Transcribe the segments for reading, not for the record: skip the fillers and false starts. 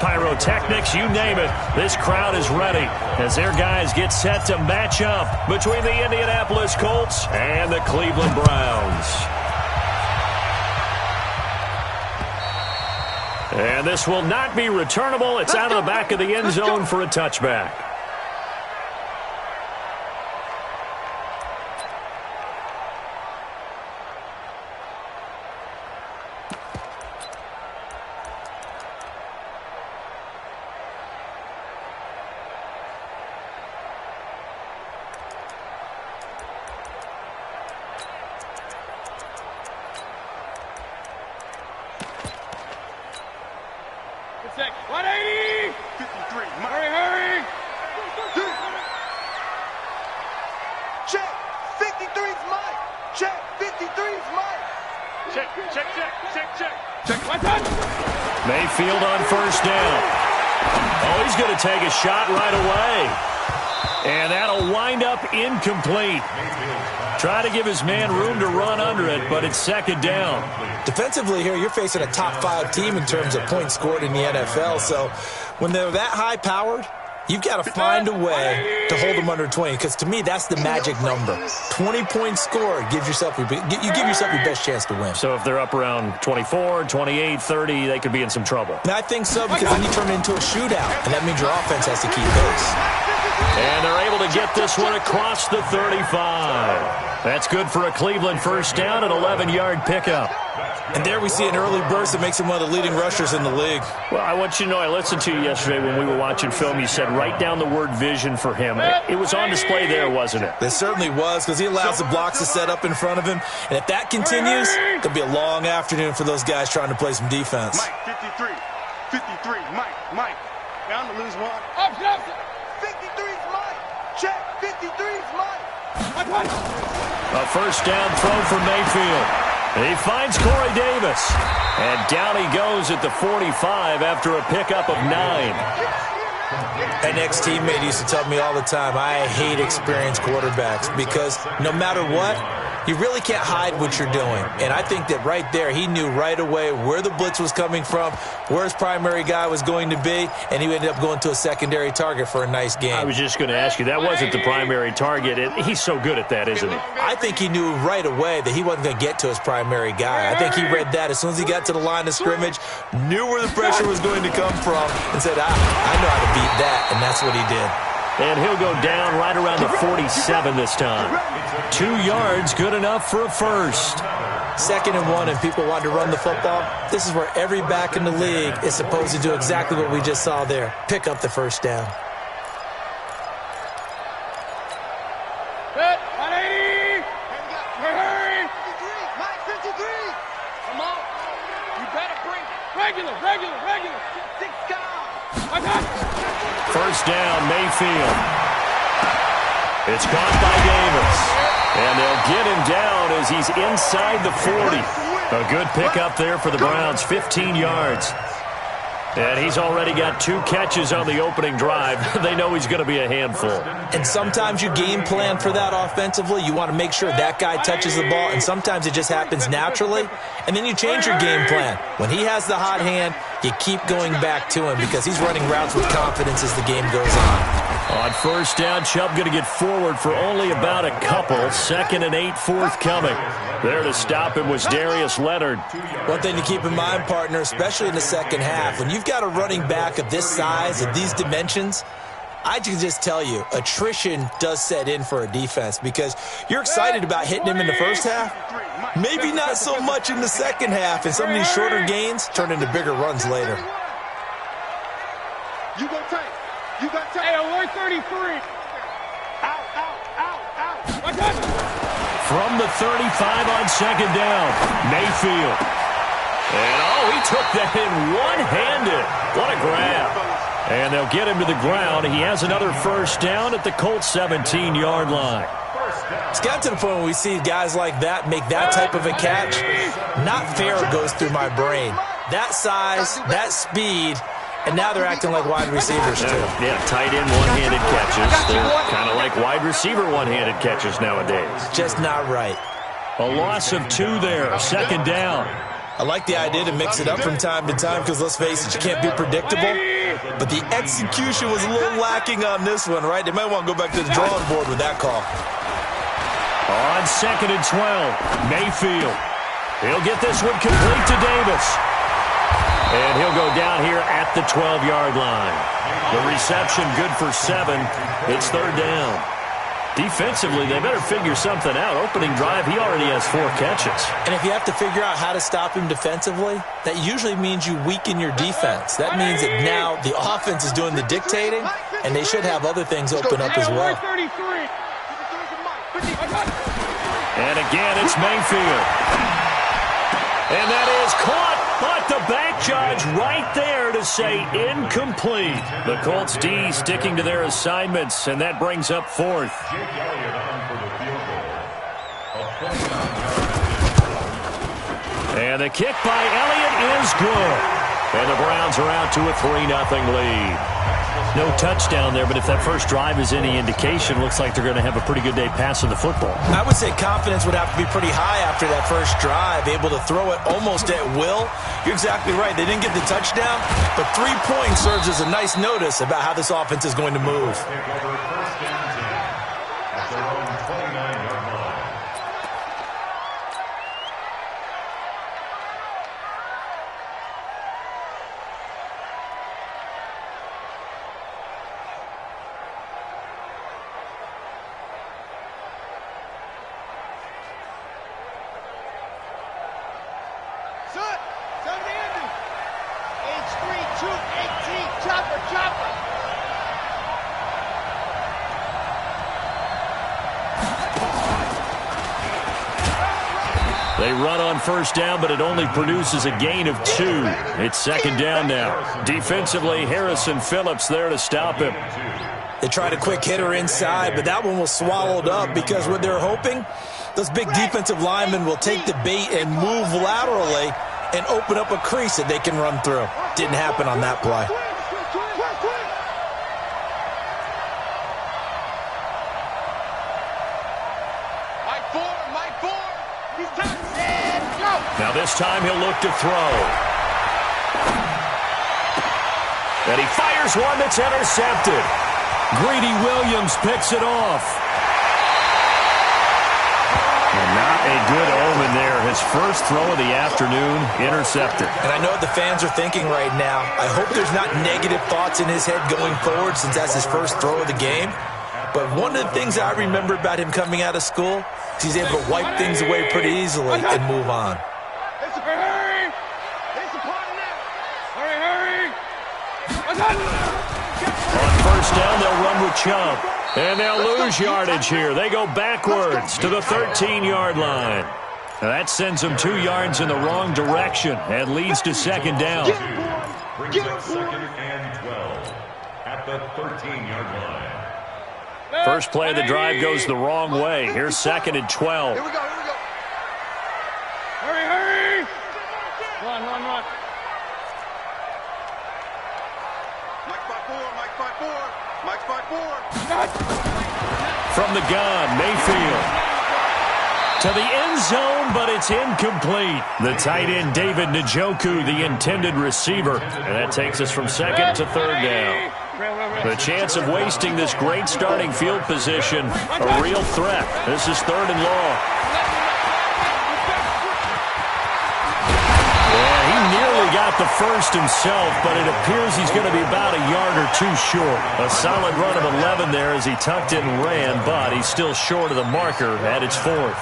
pyrotechnics, you name it. This crowd is ready as their guys get set to match up between the Indianapolis Colts and the Cleveland Browns. And this will not be returnable. It's out of the back of the end zone for a touchback. Check. 180. 53. Hurry. Check. 53's Mike. Check. 53's Mike. Check. Check. One touch. Mayfield on first down. Oh, he's going to take a shot right away. And that'll wind up incomplete. Try to give his man room to run under it, but it's second down. Defensively here, you're facing a top-5 team in terms of points scored in the NFL. So when they're that high-powered, you've got to find a way to hold them under 20. Because to me, that's the magic number. 20 points scored gives yourself you give yourself your best chance to win. So if they're up around 24, 28, 30, they could be in some trouble. And I think so, because then you turn it into a shootout, and that means your offense has to keep pace. And they're able to get this one across the 35. That's good for a Cleveland first down, an 11-yard pickup. And there we see an early burst that makes him one of the leading rushers in the league. Well, I want you to know, I listened to you yesterday when we were watching film. You said write down the word vision for him. It was on display there, wasn't it? It certainly was, because he allows the blocks to set up in front of him. And if that continues, it'll be a long afternoon for those guys trying to play some defense. Mike, 53. 53. Mike. Down to lose one. Up. 53's Mike. Check. 53's Mike. A first down throw for Mayfield. He finds Corey Davis. And down he goes at the 45 after a pickup of 9. An ex-teammate used to tell me all the time, I hate experienced quarterbacks because no matter what, you really can't hide what you're doing. And I think that right there, he knew right away where the blitz was coming from, where his primary guy was going to be, and he ended up going to a secondary target for a nice game. I was just going to ask you, that wasn't the primary target. He's so good at that, isn't he? I think he knew right away that he wasn't going to get to his primary guy. I think he read that as soon as he got to the line of scrimmage, knew where the pressure was going to come from, and said, I know how to beat that, and that's what he did. And he'll go down right around the 47 this time. 2 yards, good enough for a first. 2nd and 1, and people want to run the football. This is where every back in the league is supposed to do exactly what we just saw there. Pick up the first down. Good. 180. Hurry. 53. Mike, 53. Come on. You better bring it. Regular. 6 guys. One touch. First down, Mayfield. It's caught by Davis. And they'll get him down as he's inside the 40. A good pickup there for the Browns, 15 yards. And he's already got 2 catches on the opening drive. They know he's going to be a handful. And sometimes you game plan for that offensively. You want to make sure that guy touches the ball, and sometimes it just happens naturally. And then you change your game plan. When he has the hot hand, you keep going back to him because he's running routes with confidence as the game goes on. On first down, Chubb going to get forward for only about a couple. 2nd and 8 forthcoming. There to stop him was Darius Leonard. One thing to keep in mind, partner, especially in the second half, when you've got a running back of this size, of these dimensions, I can just tell you, attrition does set in for a defense because you're excited about hitting him in the first half. Maybe not so much in the second half, and some of these shorter gains turn into bigger runs later. You got time. Hey, 133. Out. One touch. From the 35 on second down, Mayfield. And, he took that in one-handed. What a grab. And they'll get him to the ground. He has another first down at the Colts 17-yard line. It's got to the point where we see guys like that make that type of a catch. Not fair goes through my brain. That size, that speed, and now they're acting like wide receivers, too. Yeah, tight end one-handed catches. They're kind of like wide receiver one-handed catches nowadays. Just not right. A loss of 2 there, second down. I like the idea to mix it up from time to time because, let's face it, you can't be predictable. But the execution was a little lacking on this one, right? They might want to go back to the drawing board with that call. On 2nd and 12, Mayfield. He'll get this one complete to Davis. And he'll go down here at the 12-yard line. The reception good for 7. It's 3rd down. Defensively, they better figure something out. Opening drive, he already has 4 catches. And if you have to figure out how to stop him defensively, that usually means you weaken your defense. That means that now the offense is doing the dictating, and they should have other things open up as well. And again, it's Mayfield. And that is caught, but the back judge right there to say incomplete. The Colts D sticking to their assignments, and that brings up 4th. And the kick by Elliott is good. And the Browns are out to a 3-0 lead. No touchdown there, but if that first drive is any indication, looks like they're going to have a pretty good day passing the football. I would say confidence would have to be pretty high after that first drive, able to throw it almost at will. You're exactly right. They didn't get the touchdown, but 3 points serves as a nice notice about how this offense is going to move. They run on first down, but it only produces a gain of 2. It's 2nd down now. Defensively, Harrison Phillips there to stop him. They tried a quick hitter inside, but that one was swallowed up because what they're hoping, those big defensive linemen will take the bait and move laterally and open up a crease that they can run through. Didn't happen on that play. Now this time he'll look to throw. And he fires one that's intercepted. Greedy Williams picks it off. And not a good omen there. His first throw of the afternoon intercepted. And I know what the fans are thinking right now. I hope there's not negative thoughts in his head going forward since that's his first throw of the game. But one of the things I remember about him coming out of school is he's able to wipe things away pretty easily and move on. On first down, they'll run with Chubb. And they'll lose yardage here. They go backwards to the 13-yard line. Now that sends them 2 yards in the wrong direction and leads to 2nd down. Brings up 2nd and 12 at the 13-yard line. First play of the drive goes the wrong way. Here's 2nd and 12. Here we go, here we go. Hurry! Run. Mike 5-4, Mike 5-4, Mike 5-4. From the gun, Mayfield. To the end zone, but it's incomplete. The tight end, David Njoku, the intended receiver. And that takes us from 2nd to 3rd down. The chance of wasting this great starting field position, a real threat. This is 3rd and long. Yeah, he nearly got the first himself, but it appears he's going to be about a yard or 2 short. A solid run of 11 there as he tucked in and ran, but he's still short of the marker at its 4th.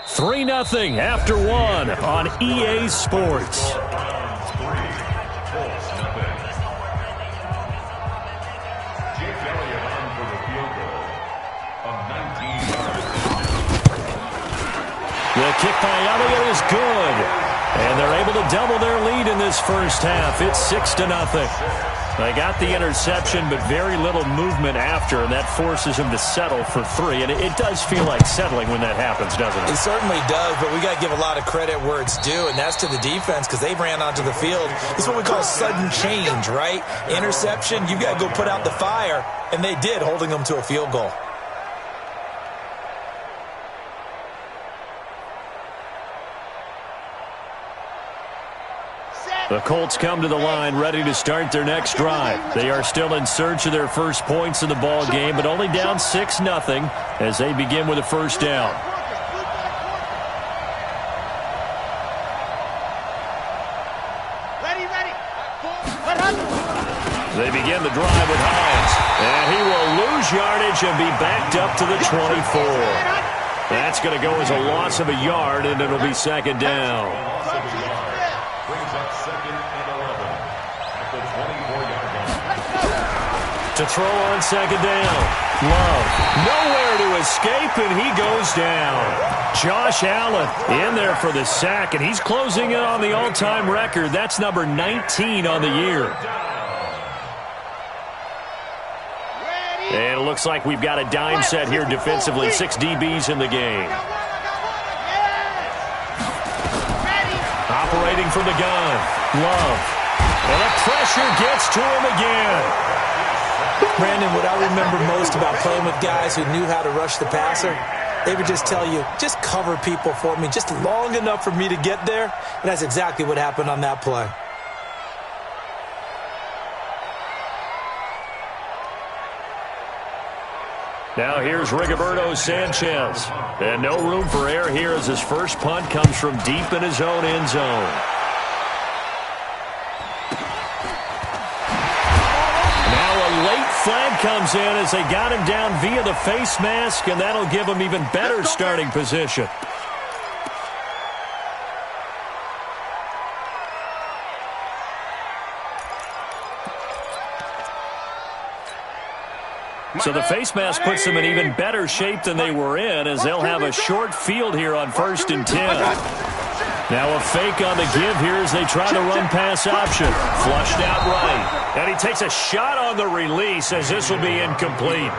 Three 0 after 1 on EA Sports. The kick by Elliott is good. And they're able to double their lead in this first half. It's 6-0. They got the interception, but very little movement after, and that forces them to settle for 3. And it does feel like settling when that happens, doesn't it? It certainly does, but we got to give a lot of credit where it's due, and that's to the defense because they ran onto the field. This is what we call sudden change, right? Interception, you got to go put out the fire, and they did, holding them to a field goal. The Colts come to the line ready to start their next drive. They are still in search of their first points in the ball game, but only down 6-0 as they begin with a first down. They begin the drive with Hines, and he will lose yardage and be backed up to the 24. That's going to go as a loss of a yard, and it'll be second down. To throw on second down. Love. Nowhere to escape, and he goes down. Josh Allen in there for the sack, and he's closing in on the all-time record. That's number 19 on the year. And it looks like we've got a dime set here defensively. 6 DBs in the game. Operating from the gun. Love. And the pressure gets to him again. Brandon, what I remember most about playing with guys who knew how to rush the passer, they would just tell you, just cover people for me, just long enough for me to get there. And that's exactly what happened on that play. Now here's Rigoberto Sanchez. And no room for error here as his first punt comes from deep in his own end zone. Flag comes in as they got him down via the face mask, and that'll give him even better starting position. So the face mask puts them in even better shape than they were in, as they'll have a short field here on 1st and 10. Now a fake on the give here as they try to run pass option. Flushed out right. And he takes a shot on the release as this will be incomplete.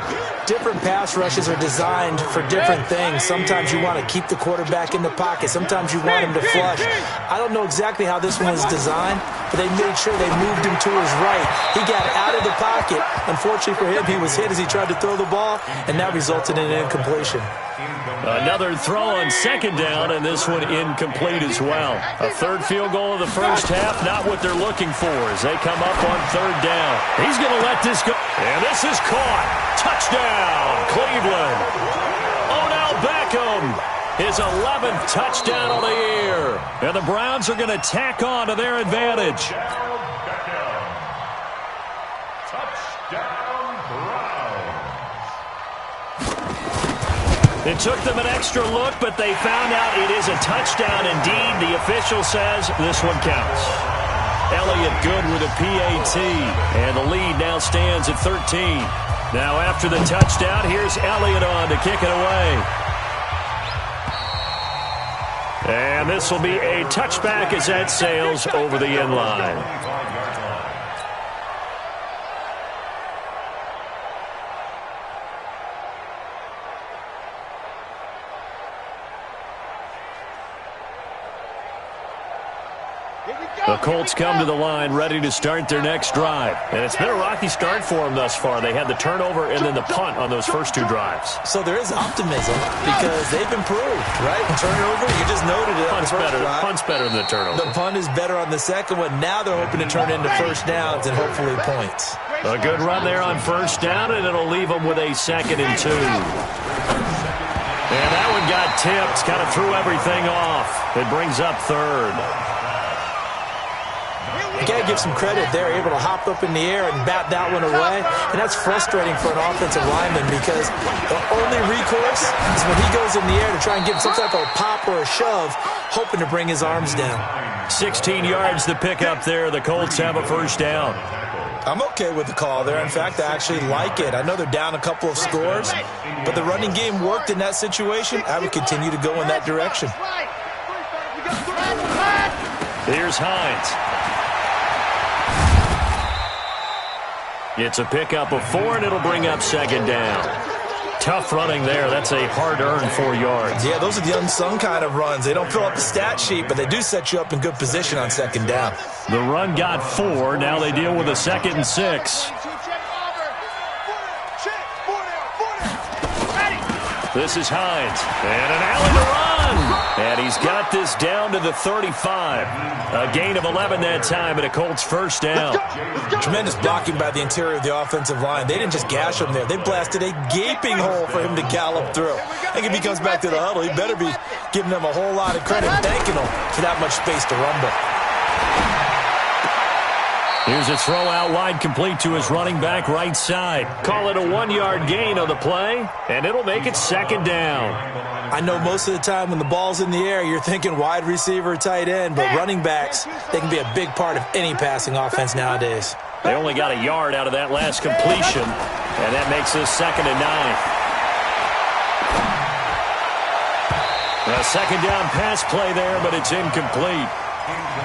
Different pass rushes are designed for different things. Sometimes you want to keep the quarterback in the pocket. Sometimes you want him to flush. I don't know exactly how this one was designed, but they made sure they moved him to his right. He got out of the pocket. Unfortunately for him, he was hit as he tried to throw the ball, and that resulted in an incompletion. Another throw on second down, and this one incomplete as well. A third field goal of the first half, not what they're looking for as they come up on third down. He's going to let this go. And this is caught. Touchdown, Cleveland. Odell Beckham, his 11th touchdown of the year. And the Browns are going to tack on to their advantage. It took them an extra look, but they found out it is a touchdown indeed. The official says this one counts. Elliott good with a PAT, and the lead now stands at 13. Now after the touchdown, here's Elliott on to kick it away. And this will be a touchback as that sails over the end line. The Colts come to the line ready to start their next drive. And it's been a rocky start for them thus far. They had the turnover and then the punt on those first 2 drives. So there is optimism because they've improved, right? Turnover, you just noted it. Punt's better than the turnover. The punt is better on the second one. Now they're hoping to turn into first downs and hopefully points. A good run there on first down, and it'll leave them with a 2nd and 2. And that one got tipped, kind of threw everything off. It brings up third. You got to give some credit. They're able to hop up in the air and bat that one away. And that's frustrating for an offensive lineman because the only recourse is when he goes in the air to try and give some type of a pop or a shove, hoping to bring his arms down. 16 yards to pick up there. The Colts have a first down. I'm okay with the call there. In fact, I actually like it. I know they're down a couple of scores, but the running game worked in that situation. I would continue to go in that direction. Here's Hines. It's a pickup of 4, and it'll bring up second down. Tough running there. That's a hard-earned 4 yards. Yeah, those are the unsung kind of runs. They don't fill up the stat sheet, but they do set you up in good position on second down. The run got 4. Now they deal with a 2nd and 6. This is Hines. And an alley to run. And he's got this down to the 35. A gain of 11 that time, and a Colts first down. Tremendous blocking by the interior of the offensive line. They didn't just gash him there. They blasted a gaping hole for him to gallop through. I think if he comes back to the huddle, he better be giving them a whole lot of credit, thanking them for that much space to rumble. Here's a throw out wide, complete to his running back right side. Call it a 1-yard gain on the play, and it'll make it second down. I know most of the time when the ball's in the air, you're thinking wide receiver, tight end, but running backs, they can be a big part of any passing offense nowadays. They only got a yard out of that last completion, and that makes this 2nd and 9. A second down pass play there, but it's incomplete.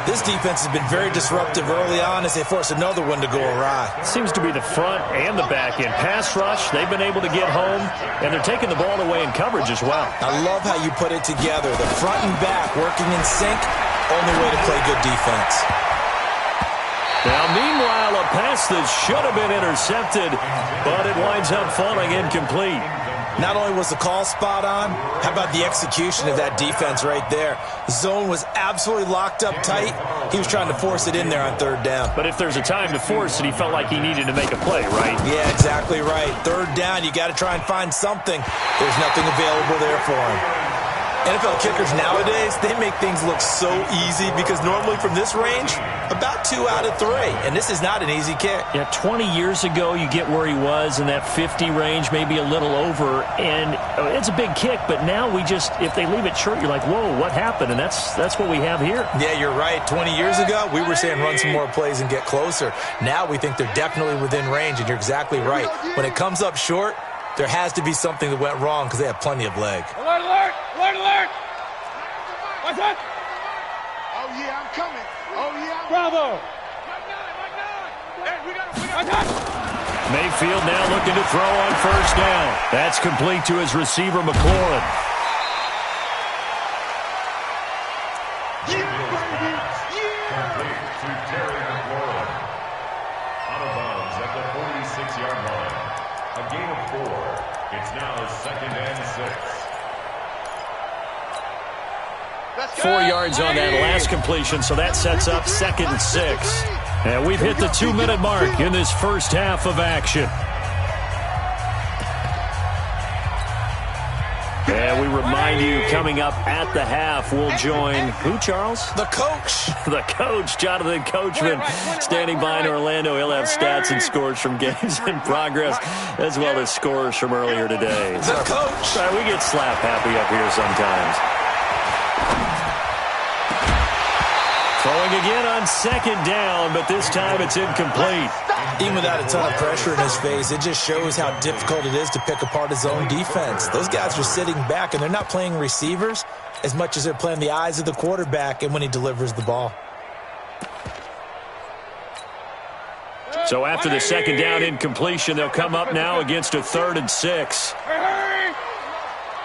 This defense has been very disruptive early on as they force another one to go awry. Seems to be the front and the back end. Pass rush, they've been able to get home, and they're taking the ball away in coverage as well. I love how you put it together. The front and back working in sync, only way to play good defense. Now, meanwhile, a pass that should have been intercepted, but it winds up falling incomplete. Not only was the call spot on, how about the execution of that defense right there? The zone was absolutely locked up tight. He was trying to force it in there on 3rd down. But if there's a time to force it, he felt like he needed to make a play, right? Yeah, exactly right. 3rd down, you got to try and find something. There's nothing available there for him. NFL kickers nowadays, they make things look so easy because normally from this range, about 2 out of 3. And this is not an easy kick. Yeah, 20 years ago, you get where he was in that 50 range, maybe a little over. And it's a big kick, but now we just, if they leave it short, you're like, whoa, what happened? And that's what we have here. Yeah, you're right. 20 years ago, we were saying run some more plays and get closer. Now we think they're definitely within range, and you're exactly right. When it comes up short, there has to be something that went wrong because they have plenty of leg. Alert, alert! Alert, alert! What's that? Oh, yeah, I'm coming. Oh, yeah. Bravo! Hey, we got Mayfield now looking to throw on first down. That's complete to his receiver, McLaurin. Yeah, baby. Yeah. Complete to Terry McLaurin. Out of bounds at the 46-yard line. A gain of 4. It's now 2nd and 6. 4 yards on that last completion, so that sets up 2nd and 6. And we've hit the 2-minute mark in this first half of action. And we remind you, coming up at the half, we'll join who, Charles? The coach. The coach, Jonathan Coachman, standing by in Orlando. He'll have stats and scores from games in progress, as well as scores from earlier today. The coach. We get slap happy up here sometimes. Throwing again on 2nd down, but this time it's incomplete. Even without a ton of pressure in his face, it just shows how difficult it is to pick apart his own defense. Those guys are sitting back, and they're not playing receivers as much as they're playing the eyes of the quarterback and when he delivers the ball. So after the 2nd down incompletion, they'll come up now against a 3rd and 6. Hurry!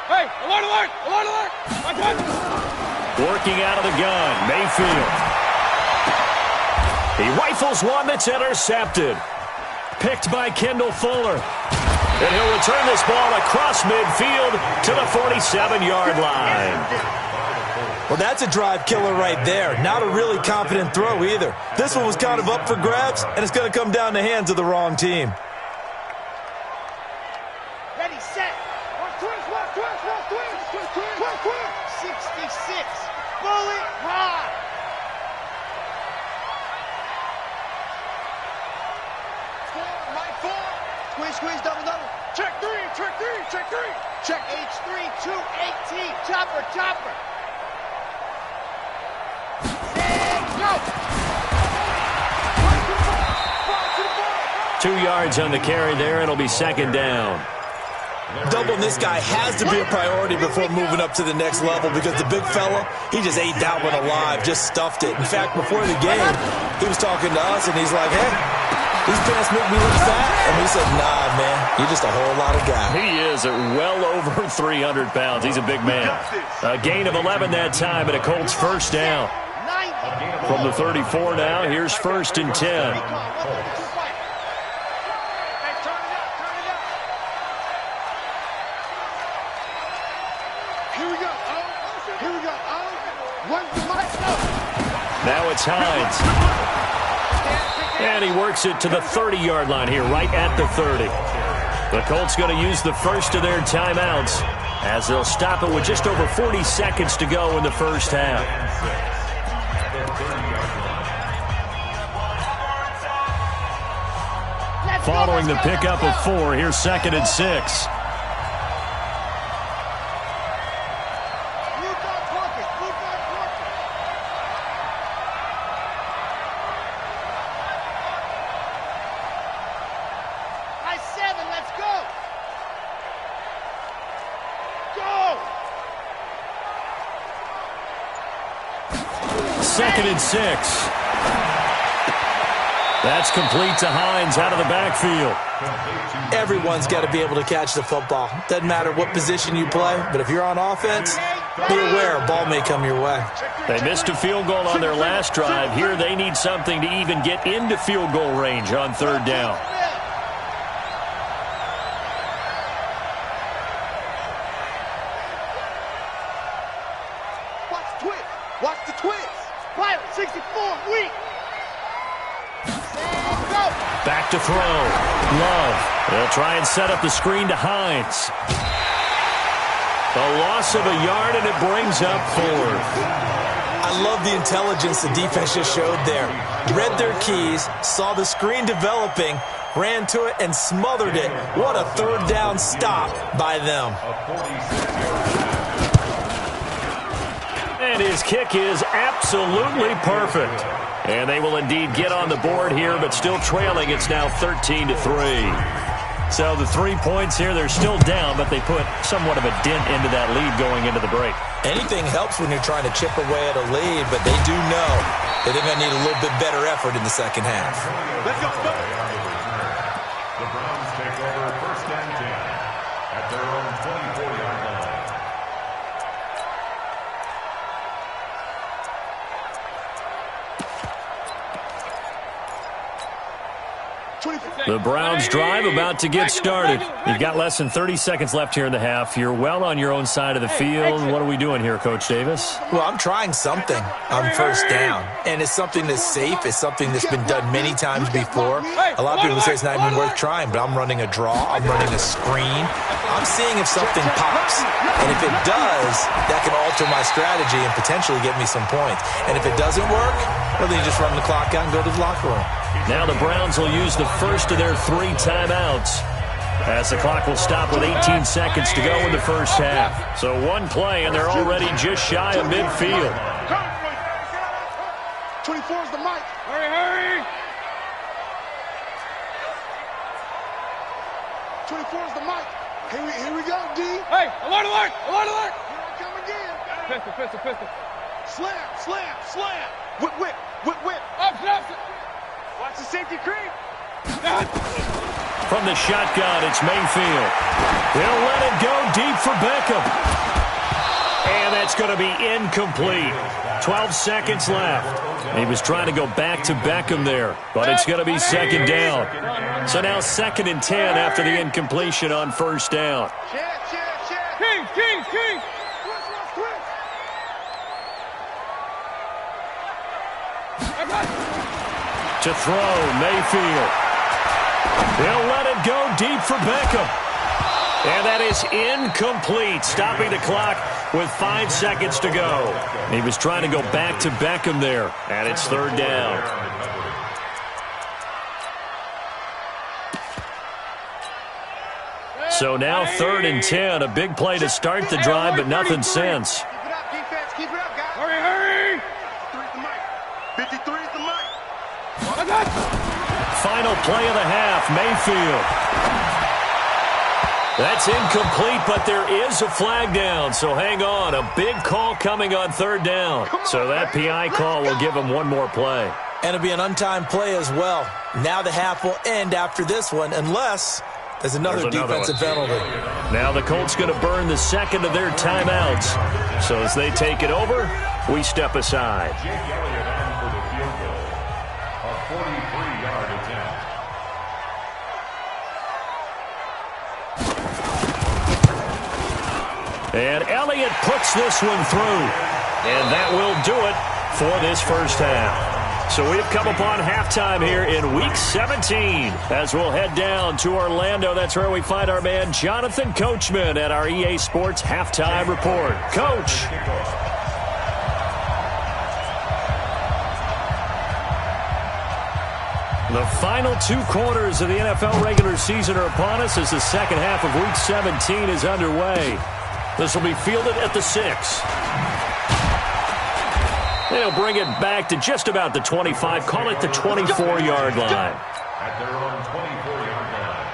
Hey, alert, alert! Alert, alert! Watch out! Working out of the gun, Mayfield. He rifles one that's intercepted. Picked by Kendall Fuller. And he'll return this ball across midfield to the 47-yard line. Well, that's a drive killer right there. Not a really confident throw either. This one was kind of up for grabs, and it's going to come down the hands of the wrong team. Ready, set. Twist. 66. Bullet high. Squeeze, double. Check three. Check. H3, 218. Chopper. Set, go. 2 yards on the carry there. It'll be 2nd down. Doubling this guy has to be a priority before moving up to the next level because the big fella, he just ate that one alive, just stuffed it. In fact, before the game, he was talking to us, and he's like, hey, these pants make me look fat. And we said, nah, man, you're just a whole lot of guy. He is at well over 300 pounds. He's a big man. A gain of 11 that time, and a Colts first down. From the 34 now, here's 1st and 10. Now it's Hines. And he works it to the 30-yard line here, right at the 30. The Colts going to use the first of their timeouts as they'll stop it with just over 40 seconds to go in the first half. Following the pickup of 4, here's 2nd and 6. Second and 6. That's complete to Hines out of the backfield. Everyone's got to be able to catch the football. Doesn't matter what position you play, but if you're on offense, be aware a ball may come your way. They missed a field goal on their last drive. Here they need something to even get into field goal range on 3rd down. Watch the twist. Pilot 64, weak. Back to throw. Love. They'll try and set up the screen to Hines. A loss of a yard, and it brings up 4th. I love the intelligence the defense just showed there. Read their keys, saw the screen developing, ran to it, and smothered it. What a 3rd down stop by them. And his kick is absolutely perfect. And they will indeed get on the board here, but still trailing. It's now 13-3. So the 3 points here, they're still down, but they put somewhat of a dent into that lead going into the break. Anything helps when you're trying to chip away at a lead, but they do know that they're going to need a little bit better effort in the second half. Let's go. The Browns take over 1st and 10 at their own 24-yard line. The Browns drive about to get started. You've got less than 30 seconds left here in the half. You're well on your own side of the field. What are we doing here, Coach Davis? Well, I'm trying something on 1st down, and it's something that's safe. It's something that's been done many times before. A lot of people say it's not even worth trying, but I'm running a draw. I'm running a screen. I'm seeing if something pops, and if it does, that can alter my strategy and potentially get me some points. And if it doesn't work, well, then you just run the clock out and go to the locker room. Now the Browns will use the first of their 3 timeouts as the clock will stop with 18 seconds to go in the first half. So one play, and they're already just shy of midfield. 24 is the mic. Hurry. 24 is the mic. Here we go, D. Hey, alert. Here I come again. Pistol. Slam. Whip. Up. Watch the safety creep. From the shotgun, it's Mayfield. He'll let it go deep for Beckham. And that's going to be incomplete. 12 seconds left. He was trying to go back to Beckham there, but it's going to be 2nd down. So now 2nd and 10 after the incompletion on 1st down. King. To throw, Mayfield. He'll let it go deep for Beckham. And that is incomplete, stopping the clock with 5 seconds to go. He was trying to go back to Beckham there, and it's 3rd down. So now 3rd and 10, a big play to start the drive, but nothing since. Keep it up, defense. Keep it up, guys. Hurry. 53 is the mic. Final play of the half, Mayfield. That's incomplete, but there is a flag down, so hang on. A big call coming on third down. So that PI call will give him one more play. And it'll be an untimed play as well. Now the half will end after this one, unless there's another defensive penalty. Now the Colts going to burn the second of their timeouts. So as they take it over, we step aside. Jake Elliott on for the field goal. A 43-yard attempt. And Elliott puts this one through. And that will do it for this first half. So we've come upon halftime here in Week 17 as we'll head down to Orlando. That's where we find our man Jonathan Coachman at our EA Sports Halftime Report. Coach. The final 2 quarters of the NFL regular season are upon us as the second half of Week 17 is underway. This will be fielded at the 6. They'll bring it back to just about the 25, call it the 24-yard line. At their own 24-yard line.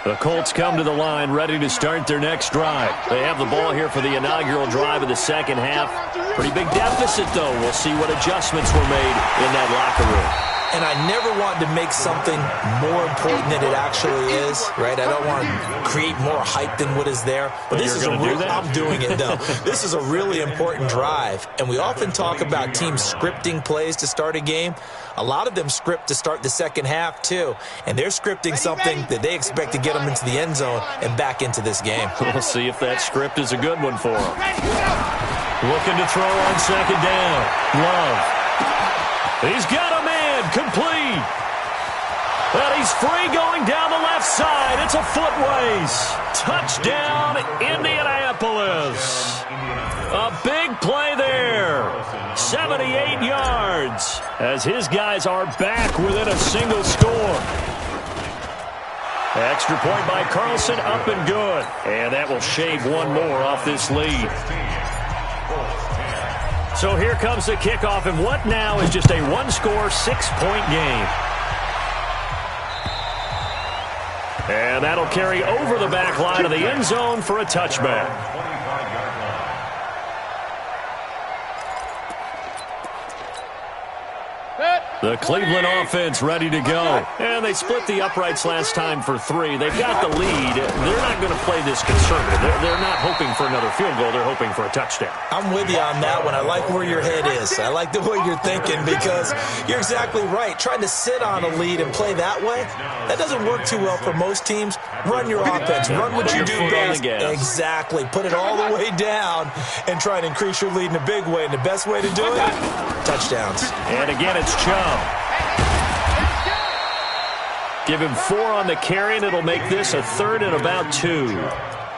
The Colts come to the line ready to start their next drive. They have the ball here for the inaugural drive of the second half. Pretty big deficit, though. We'll see what adjustments were made in that locker room. And I never want to make something more important than it actually is, right? I don't want to create more hype than what is there. But this is I'm doing it, though. This is a really important drive. And we often talk about teams scripting plays to start a game. A lot of them script to start the second half, too. And they're scripting something that they expect to get them into the end zone and back into this game. We'll see if that script is a good one for them. Looking to throw on second down. Love. He's got a man, complete. But he's free going down the left side. It's a foot race. Touchdown, Indianapolis. A big play there. 78 yards as his guys are back within a single score. Extra point by Carlson, up and good. And that will shave one more off this lead. So here comes the kickoff, and what now is just a one-score, 6-point game. And that'll carry over the back line of the end zone for a touchback. The Cleveland offense ready to go. And they split the uprights last time for 3. They've got the lead. They're not going to play this conservative. They're not hoping for another field goal. They're hoping for a touchdown. I'm with you on that one. I like where your head is. I like the way you're thinking because you're exactly right. Trying to sit on a lead and play that way, that doesn't work too well for most teams. Run your offense. Run what you do best. Exactly. Put it all the way down and try and increase your lead in a big way. And the best way to do it, touchdowns. And again, it's Chubb. Give him 4 on the carry, and it'll make this a 3rd and about 2.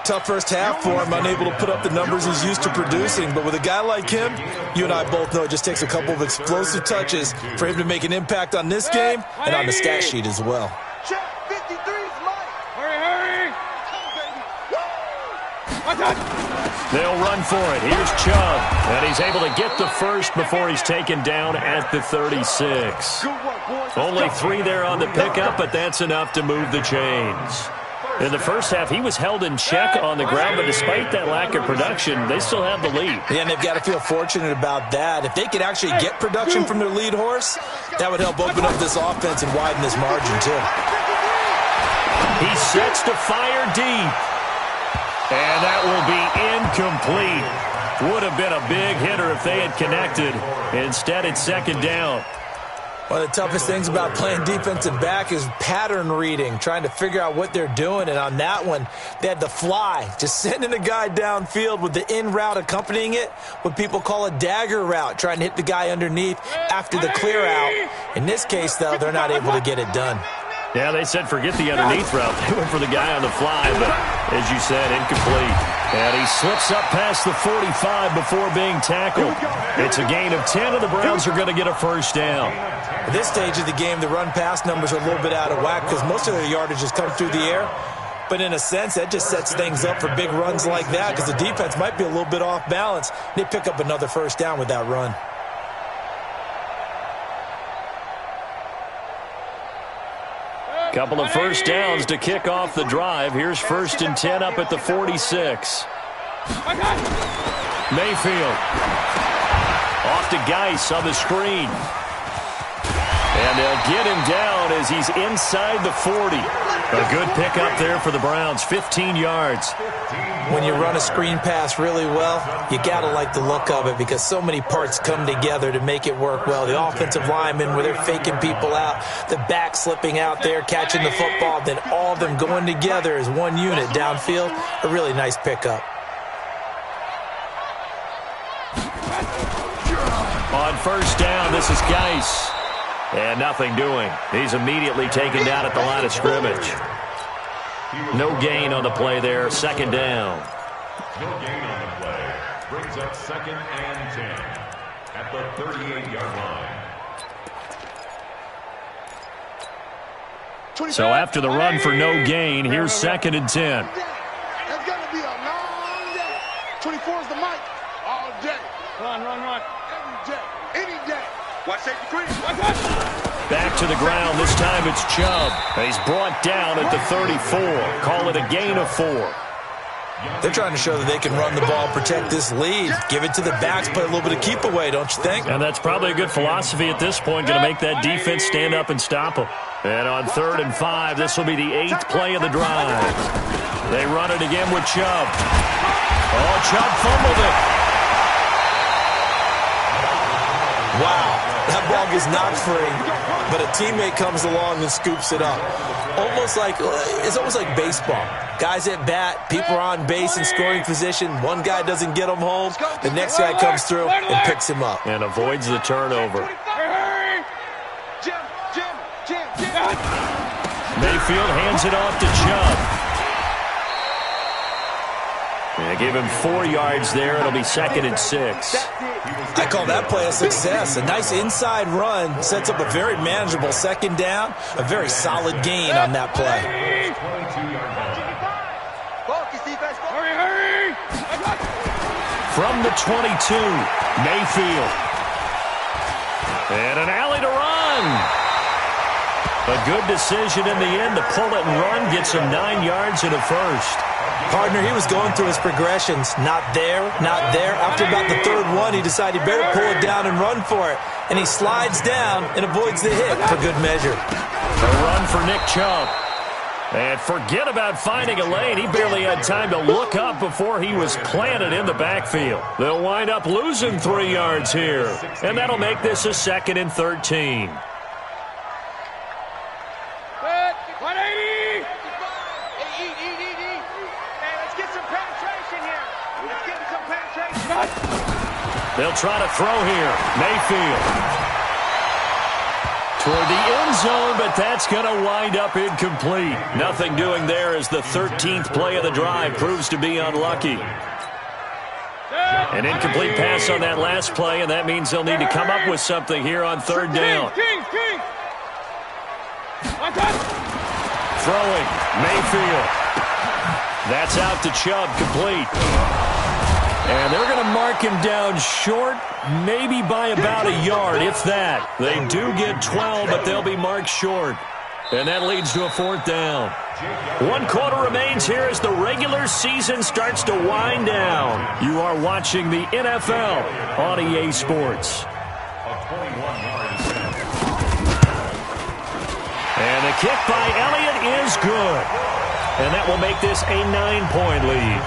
Tough first half for him, unable to put up the numbers he's used to producing. But with a guy like him, you and I both know it just takes a couple of explosive touches for him to make an impact on this game and on the stat sheet as well. Check 53's Mike. Hurry. Come, baby. They'll run for it. Here's Chubb. And he's able to get the first before he's taken down at the 36. Only 3 there on the pickup, but that's enough to move the chains. In the first half, he was held in check on the ground, but despite that lack of production, they still have the lead. Yeah, and they've got to feel fortunate about that. If they could actually get production from their lead horse, that would help open up this offense and widen this margin, too. He sets to fire deep. And that will be incomplete. Would have been a big hitter if they had connected. Instead, it's second down. One of the toughest things about playing defensive back is pattern reading, trying to figure out what they're doing. And on that one, they had the fly, just sending the guy downfield with the in route accompanying it, what people call a dagger route, trying to hit the guy underneath after the clear out. In this case, though, they're not able to get it done. Yeah, they said forget the underneath route. They went for the guy on the fly, but as you said, incomplete. And he slips up past the 45 before being tackled. It's a gain of 10, and the Browns are going to get a first down. At this stage of the game, the run-pass numbers are a little bit out of whack because most of their yardage has come through the air. But in a sense, that just sets things up for big runs like that because the defense might be a little bit off balance. They pick up another first down with that run. Couple of first downs to kick off the drive. Here's 1st and 10 up at the 46. Mayfield. Off to Geis on the screen. And they'll get him down as he's inside the 40. A good pickup there for the Browns, 15 yards. When you run a screen pass really well, you got to like the look of it because so many parts come together to make it work well. The offensive linemen, where they're faking people out, the back slipping out there, catching the football, then all of them going together as one unit downfield. A really nice pickup. On first down, this is Geis. And nothing doing. He's immediately taken down at the line of scrimmage. No gain on the play there. 2nd down. No gain on the play. Brings up 2nd and 10 at the 38-yard line. So after the run for no gain, here's 2nd and 10. That's going to be a long day. 24 is the mic. All day. Run. Every day. Any day. Watch safety green. Back to the ground. This time it's Chubb. He's brought down at the 34. Call it a gain of 4. They're trying to show that they can run the ball, protect this lead, give it to the backs, play a little bit of keep away, don't you think? And that's probably a good philosophy at this point, going to make that defense stand up and stop them. And on 3rd and 5, this will be the 8th play of the drive. They run it again with Chubb. Oh, Chubb fumbled it. Wow, that ball gets knocked free, but a teammate comes along and scoops it up. It's almost like baseball. Guys at bat, people are on base in scoring position. One guy doesn't get him home. The next guy comes through and picks him up. And avoids the turnover. Mayfield hands it off to Chubb. They give him 4 yards there. It'll be 2nd and 6. I call that play a success. A nice inside run sets up a very manageable 2nd down. A very solid gain on that play. Hurry. From the 22, Mayfield. And an alley to run. A good decision in the end to pull it and run. Gets him 9 yards and a first. Partner, he was going through his progressions. Not there, not there. After about the 3rd one, he decided he better pull it down and run for it. And he slides down and avoids the hit for good measure. A run for Nick Chubb. And forget about finding a lane. He barely had time to look up before he was planted in the backfield. They'll wind up losing 3 yards here. And that'll make this a 2nd and 13. 180. Hey, let's get some penetration here. Let's get some penetration. They'll try to throw here. Mayfield. Toward the end zone, but that's going to wind up incomplete. Nothing doing there as the 13th play of the drive proves to be unlucky. An incomplete pass on that last play, and that means they'll need to come up with something here on 3rd down. Throwing, Mayfield. That's out to Chubb, complete. And they're going to mark him down short, maybe by about a yard, if that. They do get 12, but they'll be marked short. And that leads to a 4th down. 1 quarter remains here as the regular season starts to wind down. You are watching the NFL on EA Sports. And the kick by Elliott is good. And that will make this a 9-point lead.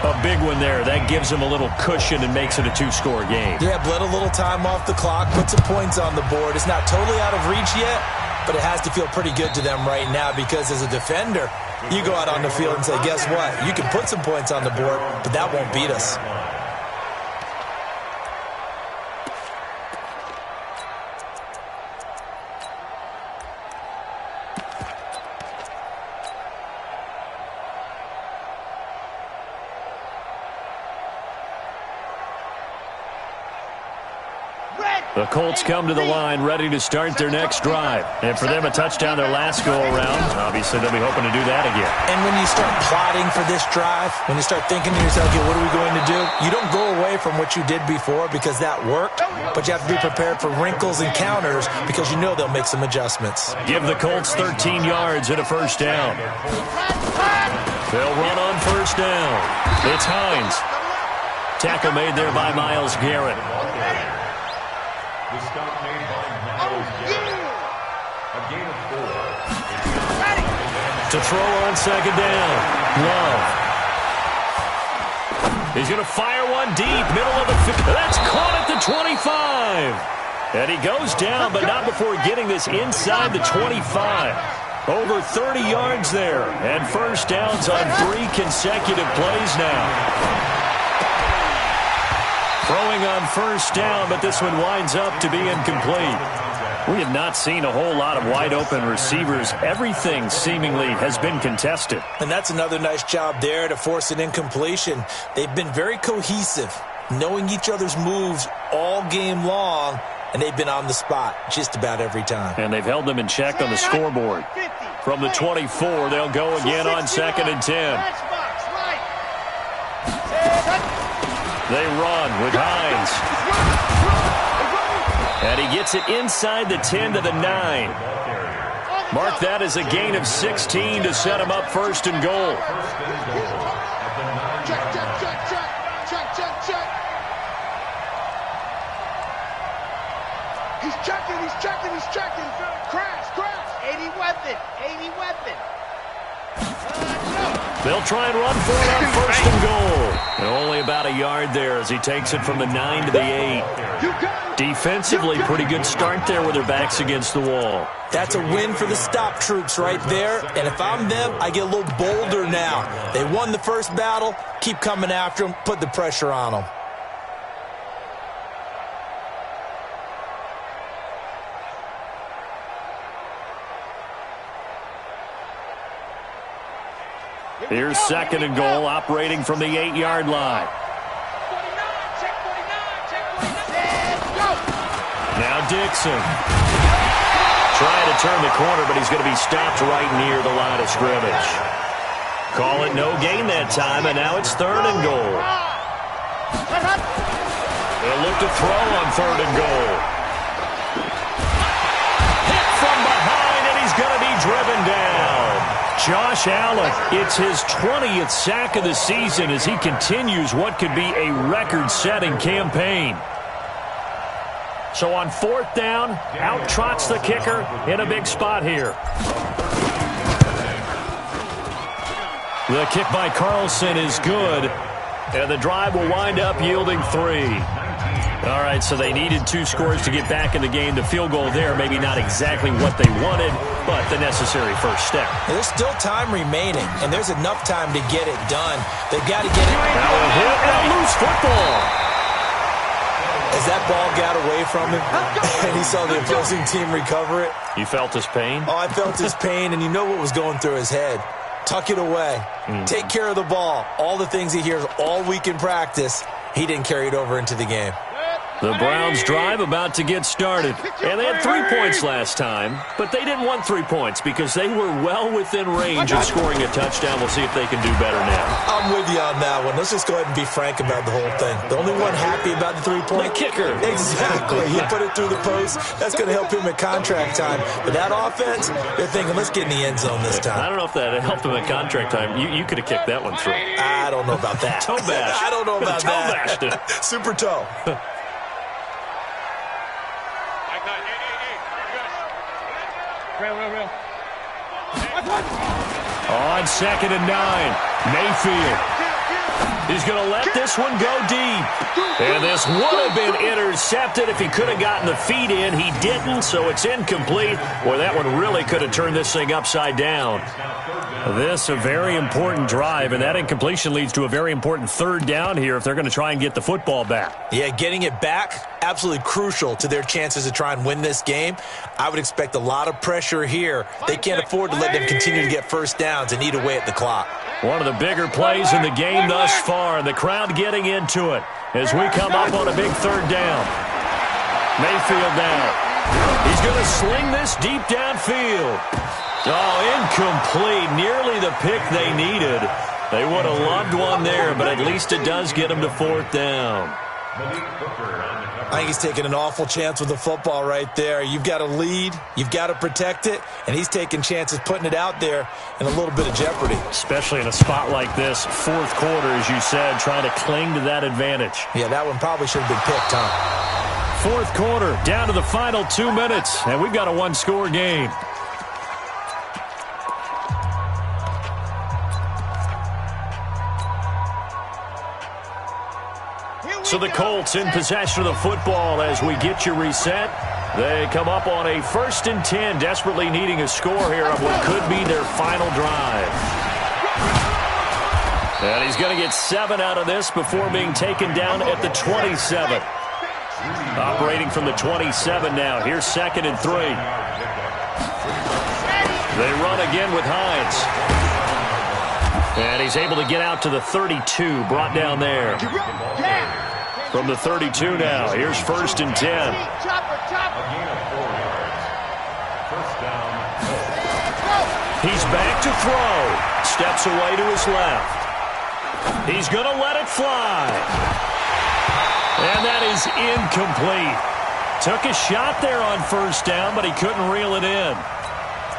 A big one there. That gives him a little cushion and makes it a 2-score game. Yeah, bled a little time off the clock, put some points on the board. It's not totally out of reach yet, but it has to feel pretty good to them right now because as a defender, you go out on the field and say, guess what? You can put some points on the board, but that won't beat us. Red The Colts come to the line ready to start their next drive. And for them, a touchdown their last go-around. Obviously, they'll be hoping to do that again. And when you start plotting for this drive, when you start thinking to yourself, okay, what are we going to do? You don't go away from what you did before because that worked, but you have to be prepared for wrinkles and counters because you know they'll make some adjustments. Give the Colts 13 yards and a first down. They'll run on first down. It's Hines. Tackle made there by Myles Garrett. The stop made by Myles Garrett. A gain of 4. To throw on second down. Love. He's going to fire one deep, middle of the field. That's caught at the 25. And he goes down, but not before getting this inside the 25. Over 30 yards there. And first downs on 3 consecutive plays now. Throwing on first down, but this one winds up to be incomplete. We have not seen a whole lot of wide-open receivers. Everything seemingly has been contested. And that's another nice job there to force an incompletion. They've been very cohesive, knowing each other's moves all game long, and they've been on the spot just about every time. And they've held them in check on the scoreboard. From the 24, they'll go again on 2nd and 10. They run with Hines. And he gets it inside the 10 to the 9. Mark that as a gain of 16 to set him up first and goal. Check, check, check, check. Check, check, check. He's checking, he's checking, he's checking. Crash, crash. 80 weapon, 80 weapon. They'll try and run for it on first and goal. And only about a yard there as he takes it from the 9 to the 8. Defensively, pretty good start there with their backs against the wall. That's a win for the stop troops right there. And if I'm them, I get a little bolder now. They won the first battle. Keep coming after them. Put the pressure on them. Here's 2nd and goal, operating from the 8-yard line. Now Dixon. Trying to turn the corner, but he's going to be stopped right near the line of scrimmage. Call it no gain that time, and now it's 3rd and goal. They'll look to throw on 3rd and goal. Hit from behind, and he's going to be driven down. Josh Allen, it's his 20th sack of the season as he continues what could be a record-setting campaign. So on 4th down, out trots the kicker in a big spot here. The kick by Carlson is good, and the drive will wind up yielding 3. All right, so they needed 2 scores to get back in the game. The field goal there, maybe not exactly what they wanted, but the necessary first step. There's still time remaining, and there's enough time to get it done. They've got to get it. Now a hit and a loose football. As that ball got away from him, and he saw the opposing team recover it. You felt his pain? Oh, I felt his pain, and you know what was going through his head. Tuck it away. Take care of the ball. All the things he hears all week in practice, he didn't carry it over into the game. The Browns drive about to get started. And they had 3 points last time, but they didn't want 3 points because they were well within range of scoring a touchdown. We'll see if they can do better now. I'm with you on that one. Let's just go ahead and be frank about the whole thing. The only one happy about the 3-point? The kicker. Exactly. He put it through the post. That's going to help him at contract time. But that offense, they're thinking, let's get in the end zone this time. I don't know if that helped him at contract time. You could have kicked that one through. I don't know about that. Toe bash. I don't know about toe that. Bashed it. Super toe. Real. On 2nd and 9, Mayfield. He's going to let this one go deep. And this would have been intercepted if he could have gotten the feet in. He didn't, so it's incomplete. Boy, that one really could have turned this thing upside down. This a very important drive, and that incompletion leads to a very important 3rd down here if they're going to try and get the football back. Yeah, getting it back, absolutely crucial to their chances to try and win this game. I would expect a lot of pressure here. They can't afford to let them continue to get first downs and eat away at the clock. One of the bigger plays in the game thus far, and the crowd getting into it as we come up on a big 3rd down. Mayfield now. He's going to sling this deep downfield. Oh, incomplete. Nearly the pick they needed. They would have loved one there, but at least it does get them to 4th down. I think he's taking an awful chance with the football right there. You've got to lead, you've got to protect it, and he's taking chances putting it out there in a little bit of jeopardy. Especially in a spot like this, 4th quarter, as you said, trying to cling to that advantage. Yeah, that one probably should have been picked, huh? 4th quarter, down to the final 2 minutes, and we've got a one-score game. So the Colts in possession of the football as we get you reset. They come up on a 1st and 10, desperately needing a score here on what could be their final drive. And he's going to get 7 out of this before being taken down at the 27. Operating from the 27 now. Here's 2nd and 3. They run again with Hines. And he's able to get out to the 32, brought down there. From the 32 now, here's 1st and 10. He's back to throw. Steps away to his left. He's going to let it fly. And that is incomplete. Took a shot there on 1st down, but he couldn't reel it in.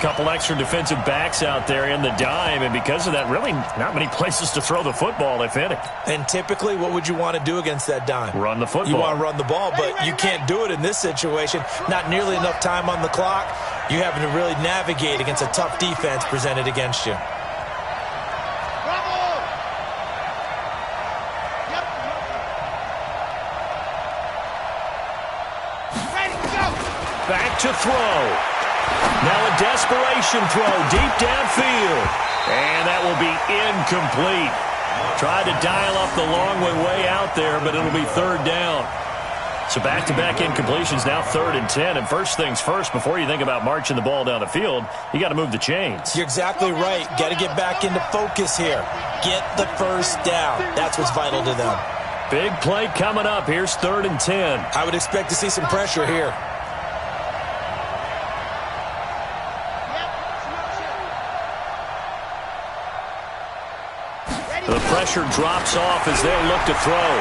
Couple extra defensive backs out there in the dime, and because of that, really not many places to throw the football, if any. And typically, what would you want to do against that dime? Run the football. You want to run the ball, but you can't do it in this situation. Not nearly enough time on the clock. You having to really navigate against a tough defense presented against you. Back to throw. Now a desperation throw deep downfield. And that will be incomplete. Tried to dial up the long way out there, but it'll be 3rd down. So back-to-back incompletions, now 3rd and 10. And first things first, before you think about marching the ball down the field, you got to move the chains. You're exactly right. Got to get back into focus here. Get the 1st down. That's what's vital to them. Big play coming up. Here's 3rd and 10. I would expect to see some pressure here. The pressure drops off as they look to throw.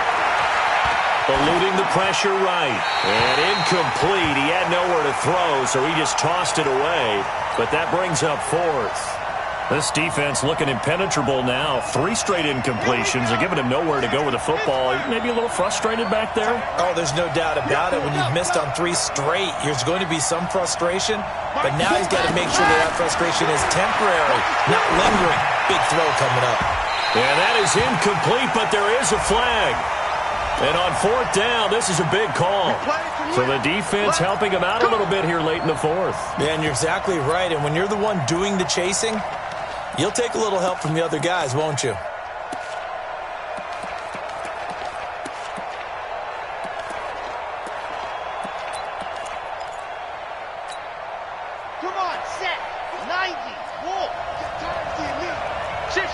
Eluding the pressure right. And incomplete. He had nowhere to throw, so he just tossed it away. But that brings up 4th. This defense looking impenetrable now. 3 straight incompletions. They're giving him nowhere to go with the football. Maybe a little frustrated back there? Oh, there's no doubt about it. When you've missed on 3 straight, there's going to be some frustration. But now he's got to make sure that frustration is temporary, not lingering. Big throw coming up. And that is incomplete, but there is a flag. And on 4th down, this is a big call. So the defense helping him out a little bit here late in the 4th. Yeah, and you're exactly right. And when you're the one doing the chasing, you'll take a little help from the other guys, won't you? Come on, set. 90. Wolf. Shit.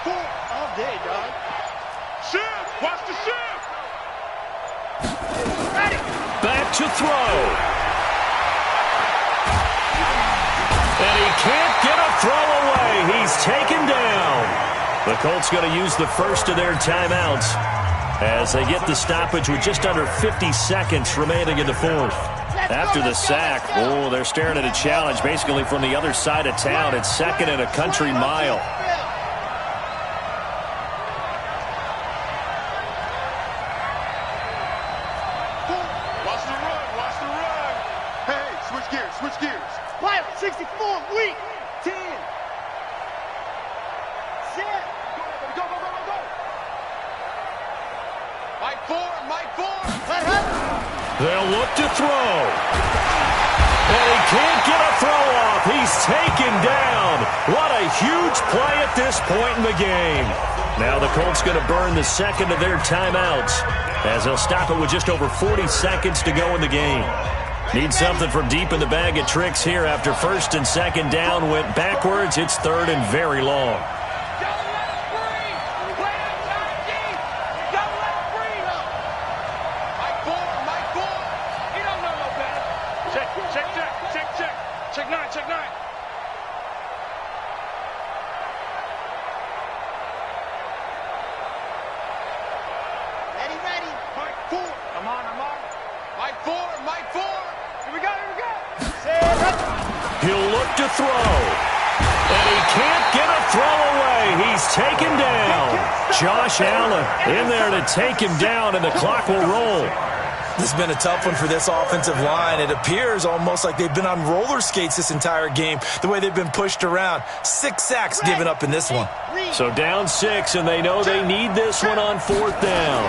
All day, dog. Shift! Watch the shift! Ready. Back to throw. And he can't get a throw away. He's taken down. The Colts going to use the first of their timeouts as they get the stoppage with just under 50 seconds remaining in the 4th. After the sack, they're staring at a challenge basically from the other side of town. It's 2nd and a country mile. Switch gears. Pilot 64, weak. 10. Set. Go. Mike 4. They'll look to throw. And he can't get a throw off. He's taken down. What a huge play at this point in the game. Now the Colts going to burn the 2nd of their timeouts as they'll stop it with just over 40 seconds to go in the game. Need something from deep in the bag of tricks here after first and second down went backwards. It's third and very long. He'll look to throw. And he can't get a throw away. He's taken down. Josh Allen in there to take him down, and the clock will roll. This has been a tough one for this offensive line. It appears almost like they've been on roller skates this entire game, the way they've been pushed around. 6 sacks given up in this one. So down 6, and they know they need this one on fourth down.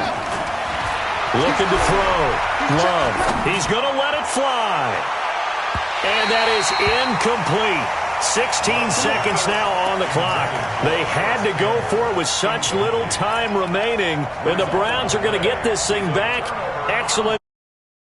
Looking to throw. Love. He's going to let it fly. And that is incomplete. 16 seconds now on the clock. They had to go for it with such little time remaining. And the Browns are going to get this thing back. Excellent